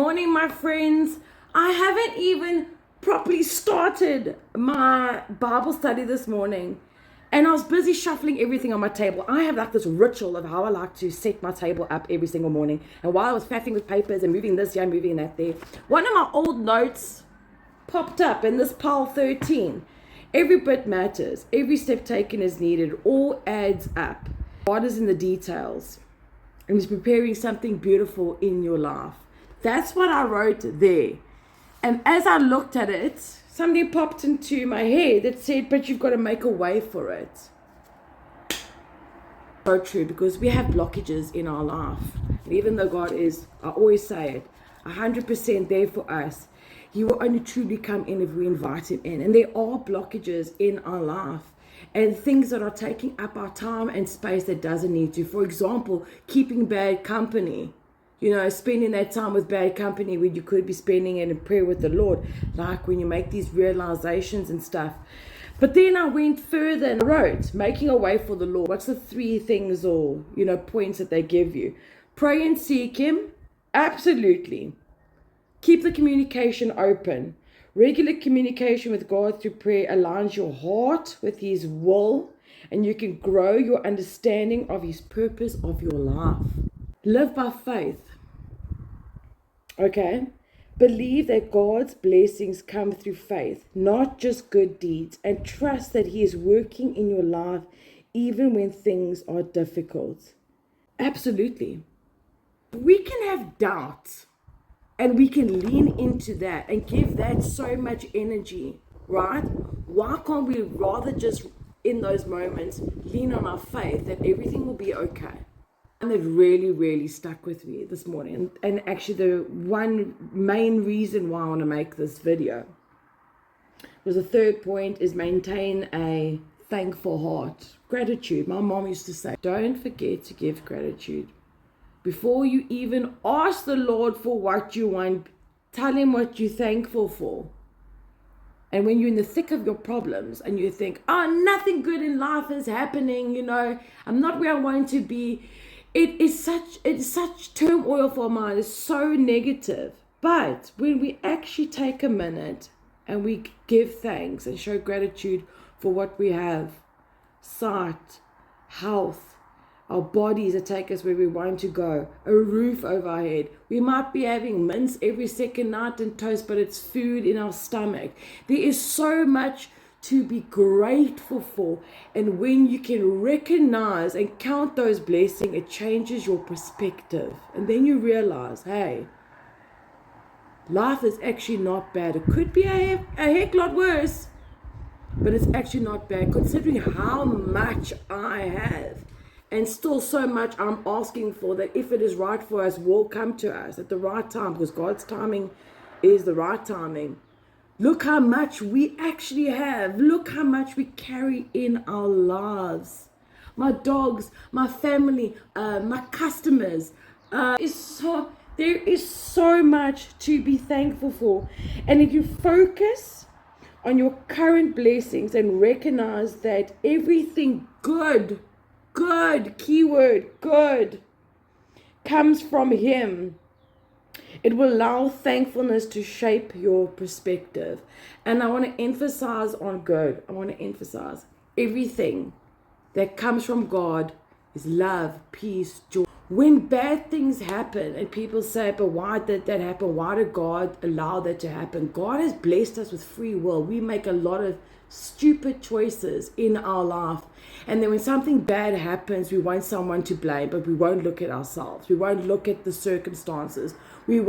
morning, my friends. I haven't even properly started my Bible study this morning, and I was busy shuffling everything on my table. I have like this ritual of how I like to set my table up every single morning. And while I was faffing with papers and moving this here, moving that there, one of my old notes popped up in this pile 13. Every bit matters. Every step taken is needed. It all adds up. God is in the details, and He's preparing something beautiful in your life. That's what I wrote there. And as I looked at it, something popped into my head that said, but you've got to make a way for it. So true, because we have blockages in our life. And even though God is, I always say it, 100% there for us, He will only truly come in if we invite Him in. And there are blockages in our life and things that are taking up our time and space that doesn't need to. For example, keeping bad company. Spending that time with bad company when you could be spending it in prayer with the Lord, like when you make these realizations and stuff. But then I went further and wrote, making a way for the Lord. What's the 3 things or, points that they give you? Pray and seek Him. Absolutely. Keep the communication open. Regular communication with God through prayer aligns your heart with His will, and you can grow your understanding of His purpose of your life. Live by faith. Okay? Believe that God's blessings come through faith, not just good deeds, and trust that He is working in your life even when things are difficult. Absolutely. We can have doubts, and we can lean into that and give that so much energy, right? Why can't we rather just, in those moments, lean on our faith that everything will be okay? And that really stuck with me this morning, and actually the one main reason why I want to make this video was the 3rd point is maintain a thankful heart. Gratitude. My mom used to say, don't forget to give gratitude. Before you even ask the Lord for what you want, tell Him what you're thankful for. And when you're in the thick of your problems and you think, nothing good in life is happening, I'm not where I want to be. It's such turmoil for our mind. It's so negative. But when we actually take a minute and we give thanks and show gratitude for what we have, sight, health, our bodies that take us where we want to go, a roof over our head. We might be having mince every second night and toast, but it's food in our stomach. There is so much to be grateful for, and when you can recognize and count those blessings, it changes your perspective, and then you realize, hey, life is actually not bad. It could be a heck lot worse, but it's actually not bad considering how much I have, and still so much I'm asking for, that if it is right for us will come to us at the right time, because God's timing is the right timing. Look how much we actually have. Look how much we carry in our lives. My dogs, my family, my customers. There is so much to be thankful for. And if you focus on your current blessings and recognize that everything good, keyword good, comes from Him, it will allow thankfulness to shape your perspective. And I want to emphasize on good. I want to emphasize everything that comes from God is love, peace, joy. When bad things happen and people say, but why did that happen? Why did God allow that to happen? God has blessed us with free will. We make a lot of stupid choices in our life. And then when something bad happens, we want someone to blame, but we won't look at ourselves. We won't look at the circumstances. We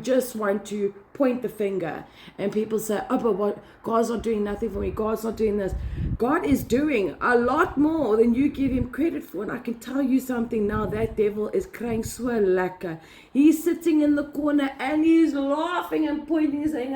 just want to point the finger. And people say, but what? God's not doing nothing for me. God's not doing this. God is doing a lot more than you give Him credit for. And I can tell you something now, that devil is crying so lekker. He's sitting in the corner and he's laughing and pointing and saying,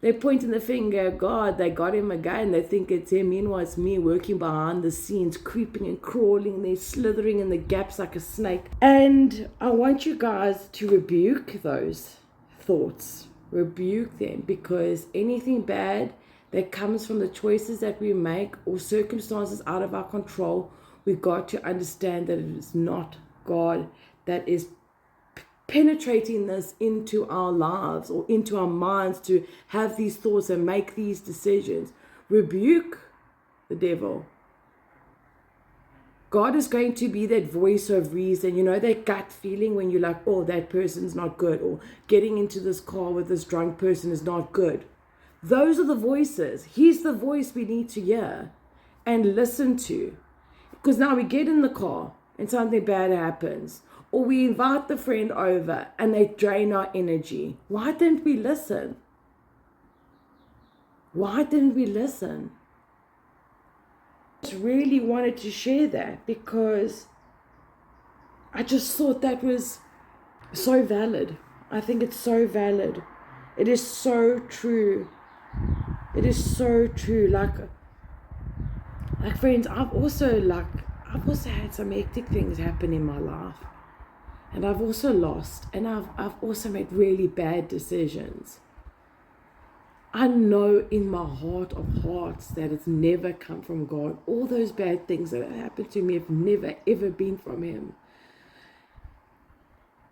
They're pointing the finger at God. They got him again. They think it's him. Meanwhile, it's me working behind the scenes, creeping and crawling. They're slithering in the gaps like a snake. And I want you guys to rebuke those thoughts. Rebuke them, because anything bad that comes from the choices that we make or circumstances out of our control, we've got to understand that it is not God that is penetrating this into our lives or into our minds to have these thoughts and make these decisions. Rebuke the devil. God is going to be that voice of reason, that gut feeling when you're like, oh, that person's not good, or getting into this car with this drunk person is not good. Those are the voices. He's the voice we need to hear and listen to. Because now we get in the car and something bad happens, or we invite the friend over and they drain our energy. Why didn't we listen? Why didn't we listen? I just really wanted to share that because I just thought that was so valid. I think it's so valid. It is so true. It is so true. Like friends, I've also had some hectic things happen in my life. And I've also lost. And I've also made really bad decisions. I know in my heart of hearts that it's never come from God. All those bad things that have happened to me have never, ever been from Him.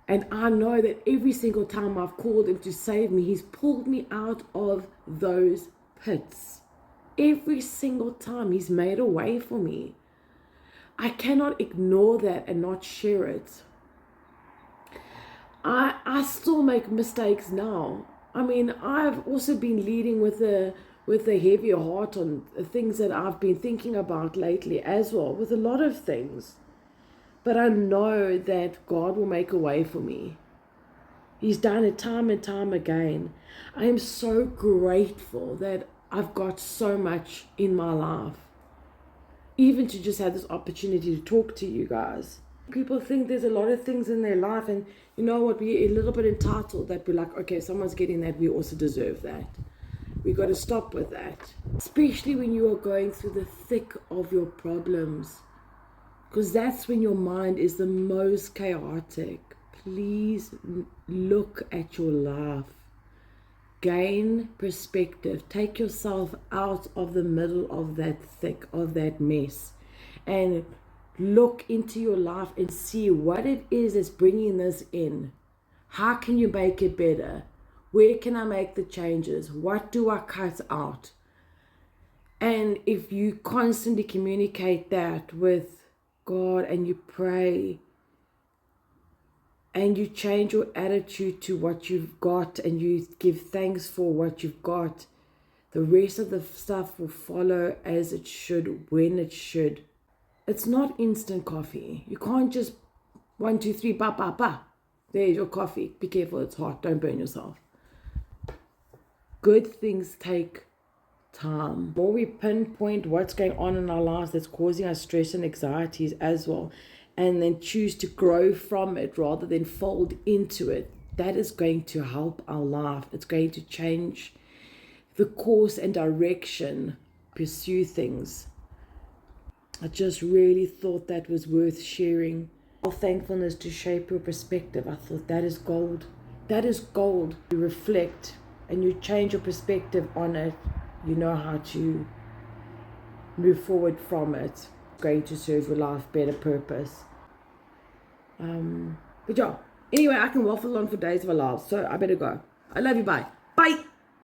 And I know that every single time I've called Him to save me, He's pulled me out of those pits. Every single time He's made a way for me. I cannot ignore that and not share it. I still make mistakes now. I mean, I've also been leading with a heavier heart on things that I've been thinking about lately as well, with a lot of things. But I know that God will make a way for me. He's done it time and time again. I am so grateful that I've got so much in my life. Even to just have this opportunity to talk to you guys. People think there's a lot of things in their life, and you know what, we're a little bit entitled that we're like, okay, someone's getting that, we also deserve that. We got to stop with that. Especially when you are going through the thick of your problems. Because that's when your mind is the most chaotic. Please look at your life. Gain perspective. Take yourself out of the middle of that thick, of that mess. And look into your life and see what it is that's bringing this in. How can you make it better? Where can I make the changes? What do I cut out? And if you constantly communicate that with God and you pray and you change your attitude to what you've got and you give thanks for what you've got, the rest of the stuff will follow as it should, when it should. It's not instant coffee. You can't just 1, 2, 3, ba, ba, ba. There's your coffee. Be careful, it's hot. Don't burn yourself. Good things take time. The more we pinpoint what's going on in our lives that's causing us stress and anxieties as well, and then choose to grow from it rather than fold into it, that is going to help our life. It's going to change the course and direction, pursue things. I just really thought that was worth sharing. Thankfulness to shape your perspective. I thought that is gold. That is gold. You reflect and you change your perspective on it. You know how to move forward from it. It's going to serve your life better purpose. But yeah, anyway, I can waffle on for days of our lives, so I better go. I love you. Bye. Bye.